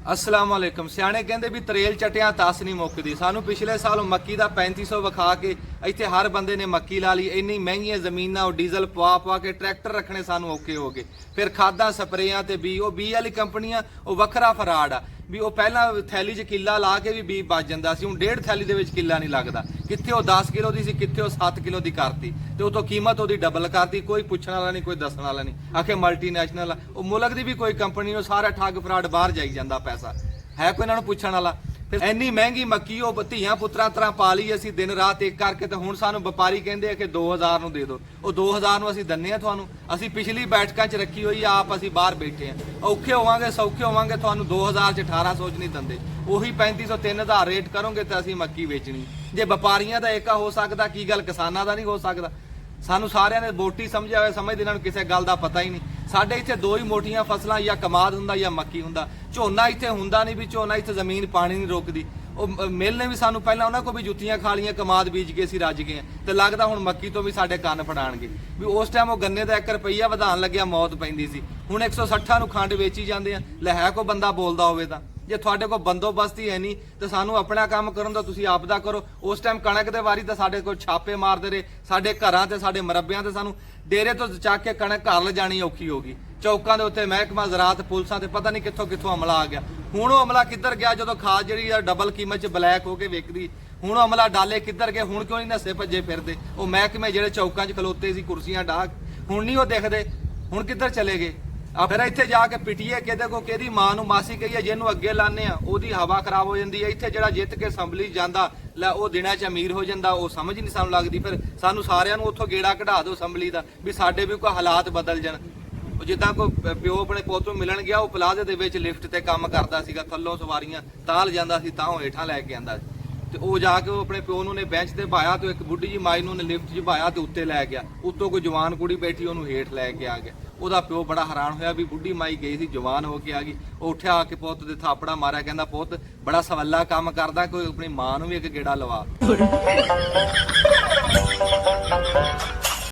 अस्सलाम वालेकुम। सियाणे कहते भी तरेल चटिया तस नहीं मुकदी। सानू पिछले साल मक्की का 3500 विखा के इत्थे हर बंदे ने मक्की ला ली। इन्नी महंगियां जमीनां डीजल पवा पवा के ट्रैक्टर रखने सानू औखे हो गए। फिर खादा स्प्रेयां ते बी वाली कंपनियां वखरा फराड आ भी वो पहला थैली च किला ला के भी बी बच जाता सी। हुण 1.5 थैली दे विच किला नहीं लगता। कित्थे वो 10 किलो दी सी, कित्थे वो 7 किलो दी करती ते उतों कीमत ओदी डबल करती। कोई पुछण वाला नहीं, कोई दसण वाला नहीं। आखे मल्टीनैशनल वो मुल्क दी भी कोई कंपनी वो सारा ठग फराड बाहर जाई जांदा पैसा है कोई इन्हां नूं पुछण वाला। फिर इन्नी महंगी मक्की वो धीआं पुत्रां तरह पा ली असीं दिन रात एक करके ते हुण सानूं वपारी कहंदे आ कि 2000 नूं दे दो। वो 2000 नूं असीं दन्ने आ तुहानूं। असीं पिछली बैठकां च रखी होई आप असीं बाहर बैठे आ। औखे होवांगे सौखे होवांगे तुहानूं 2000 च 1800 च नहीं दंदे। ਉਹੀ 3500 3000 ਰੇਟ ਕਰੋਗੇ ਤਾਂ ਅਸੀਂ ਮੱਕੀ ਵੇਚਣੀ। ਜੇ ਵਪਾਰੀਆਂ ਦਾ ਏਕਾ ਹੋ ਸਕਦਾ ਕੀ ਗੱਲ ਕਿਸਾਨਾਂ ਦਾ ਨਹੀਂ ਹੋ ਸਕਦਾ? ਸਾਨੂੰ ਸਾਰਿਆਂ ਨੇ ਵੋਟੀ ਸਮਝਿਆ ਹੋਇਆ, ਸਮਝਦੇ ਇਹਨਾਂ ਨੂੰ ਕਿਸੇ ਗੱਲ ਦਾ ਪਤਾ ਹੀ ਨਹੀਂ। ਸਾਡੇ ਇੱਥੇ ਦੋ ਹੀ ਮੋਟੀਆਂ ਫਸਲਾਂ, ਜਾਂ ਕਮਾਦ ਹੁੰਦਾ ਜਾਂ ਮੱਕੀ ਹੁੰਦਾ। ਝੋਨਾ ਇੱਥੇ ਹੁੰਦਾ ਨਹੀਂ ਵੀ ਝੋਨਾ ਇੱਥੇ ਜ਼ਮੀਨ ਪਾਣੀ ਨਹੀਂ ਰੋਕਦੀ। ਉਹ ਮਿਲ ਨੇ ਵੀ ਸਾਨੂੰ ਪਹਿਲਾਂ ਉਹਨਾਂ ਕੋਲ ਵੀ ਜੁੱਤੀਆਂ ਖਾ ਲੀਆਂ, ਕਮਾਦ ਬੀਜ ਕੇ ਅਸੀਂ ਰੱਜ ਗਏ ਤੇ ਲੱਗਦਾ ਹੁਣ ਮੱਕੀ ਤੋਂ ਵੀ ਸਾਡੇ ਕੰਨ ਫੜਾਣਗੇ। ਵੀ ਉਸ ਟਾਈਮ ਉਹ ਗੰਨੇ ਦਾ 1 ਰੁਪਈਆ ਵਧਾਉਣ ਲੱਗਿਆ ਮੌਤ ਪੈਂਦੀ ਸੀ। ਹੁਣ 160 ਨੂੰ ਖੰਡ ਵੇਚੀ ਜਾਂਦੇ ਆ। ਲੈ ਹੈ ਕੋਈ ਬੰਦਾ ਬੋਲਦਾ ਹੋਵੇ ਤਾਂ? ਜੇ ਤੁਹਾਡੇ ਕੋਲ ਬੰਦੋਬਸਤ ਹੀ ਹੈ ਨਹੀਂ ਤੇ ਸਾਨੂੰ ਆਪਣਾ ਕੰਮ ਕਰਨ ਦਾ ਤੁਸੀਂ ਆਪ ਦਾ ਕਰੋ। ਉਸ ਟਾਈਮ ਕਣਕ ਦੇ ਵਾਰੀ ਤਾਂ ਸਾਡੇ ਕੋਲ ਛਾਪੇ ਮਾਰਦੇ ਰਹੇ। ਸਾਡੇ ਘਰਾਂ ਤੇ ਸਾਡੇ ਮਰੱਬਿਆਂ ਤੇ ਸਾਨੂੰ ਡੇਰੇ ਤੋਂ ਚੱਕ ਕੇ ਕਣਕ ਘਰ ਲਿਜਾਣੀ ਔਖੀ ਹੋ ਗਈ। ਚੌਕਾਂ ਦੇ ਉੱਤੇ ਮਹਿਕਮਾ ਜ਼ਰਾਤ ਪੁਲਿਸਾਂ ਤੇ ਪਤਾ ਨਹੀਂ ਕਿੱਥੋਂ ਕਿੱਥੋਂ ਹਮਲਾ ਆ ਗਿਆ। ਹੁਣ ਉਹ ਹਮਲਾ ਕਿੱਧਰ ਗਿਆ ਜਦੋਂ ਖਾਦ ਜਿਹੜੀ ਆ ਡਬਲ ਕੀਮਤ 'ਚ ਬਲੈਕ ਹੋ ਕੇ ਵਿਕਦੀ? ਹੁਣ ਉਹ ਹਮਲਾ ਡਾਲੇ ਕਿੱਧਰ ਗਏ? ਹੁਣ ਕਿਉਂ ਨਹੀਂ ਨੱਸੇ ਭੱਜੇ ਫਿਰਦੇ ਉਹ ਮਹਿਕਮੇ ਜਿਹੜੇ ਚੌਕਾਂ 'ਚ ਖਲੋਤੇ ਸੀ ਕੁਰਸੀਆਂ ਢਾਹ? ਹੁਣ ਨਹੀਂ ਉਹ ਦਿਖਦੇ। ਹੁਣ ਕਿੱਧਰ ਚਲੇ ਗਏ? ਆ ਫਿਰ ਇੱਥੇ ਜਾ ਕੇ ਪਿਟੀਏ ਕਿਹਦੇ ਕੋ ਕਿਹਦੀ ਮਾਂ ਨੂੰ ਮਾਸੀ ਕਹੀਏ, ਜਿਹਨੂੰ ਅੱਗੇ ਲਾਣੇ ਆ ਉਹਦੀ ਹਵਾ ਖਰਾਬ ਹੋ ਜਾਂਦੀ ਹੈ। ਇੱਥੇ ਜਿਹੜਾ ਜਿੱਤ ਕੇ ਅਸੈਂਬਲੀ ਜਾਂਦਾ ਲੈ ਉਹ ਦਿਨਾਂ 'ਚ ਅਮੀਰ ਹੋ ਜਾਂਦਾ। ਉਹ ਸਮਝ ਨਹੀਂ ਸਾਨੂੰ ਲੱਗਦੀ। ਫਿਰ ਸਾਨੂੰ ਸਾਰਿਆਂ ਨੂੰ ਉੱਥੋਂ ਗੇੜਾ ਕਢਾ ਦਿਓ ਅਸੈਂਬਲੀ ਦਾ ਵੀ ਸਾਡੇ ਵੀ ਕੋਈ ਹਾਲਾਤ ਬਦਲ ਜਾਣ। ਉਹ ਜਿੱਦਾਂ ਕੋਈ ਪਿਓ ਆਪਣੇ ਪੁੱਤ ਨੂੰ ਮਿਲਣ ਗਿਆ, ਉਹ ਪਲਾਜ਼ੇ ਦੇ ਵਿੱਚ ਲਿਫਟ ਤੇ ਕੰਮ ਕਰਦਾ ਸੀਗਾ, ਥੱਲੋਂ ਸਵਾਰੀਆਂ ਤਾਂ ਲਿਜਾਂਦਾ ਸੀ ਤਾਂ ਉਹ ਹੇਠਾਂ ਲੈ ਕੇ ਆਂਦਾ ਸੀ। ਤੇ ਉਹ ਜਾ ਕੇ ਉਹ ਆਪਣੇ ਪਿਓ ਨੂੰ ਨੇ ਬੈਂਚ ਤੇ ਭਾਇਆ ਤੇ ਇੱਕ ਬੁੱਢੀ ਜੀ ਮਾਈ ਨੂੰ ਨੇ ਲਿਫਟ 'ਚ ਭਾਇਆ ਤੇ ਉੱਤੇ ਲੈ ਗਿਆ। ਉੱਤੋਂ ਕੋਈ ਜਵਾਨ ਕੁੜੀ ਬੈਠੀ ਉਹਨੂੰ ਹੇਠ ਲੈ ਕੇ ਆ ਗਿਆ। ਉਹਦਾ ਪਿਓ ਬੜਾ ਹੈਰਾਨ ਹੋਇਆ ਵੀ ਬੁੱਢੀ ਮਾਈ ਗਈ ਸੀ ਜਵਾਨ ਹੋ ਕੇ ਆ ਗਈ। ਉਹ ਉੱਠਿਆ ਆ ਕੇ ਪੁੱਤ ਦੇ ਥਾਪੜਾ ਮਾਰਿਆ, ਕਹਿੰਦਾ ਪੁੱਤ ਬੜਾ ਸਵੱਲਾ ਕੰਮ ਕਰਦਾ, ਕੋਈ ਆਪਣੀ ਮਾਂ ਨੂੰ ਵੀ ਇੱਕ ਗੇੜਾ ਲਵਾ।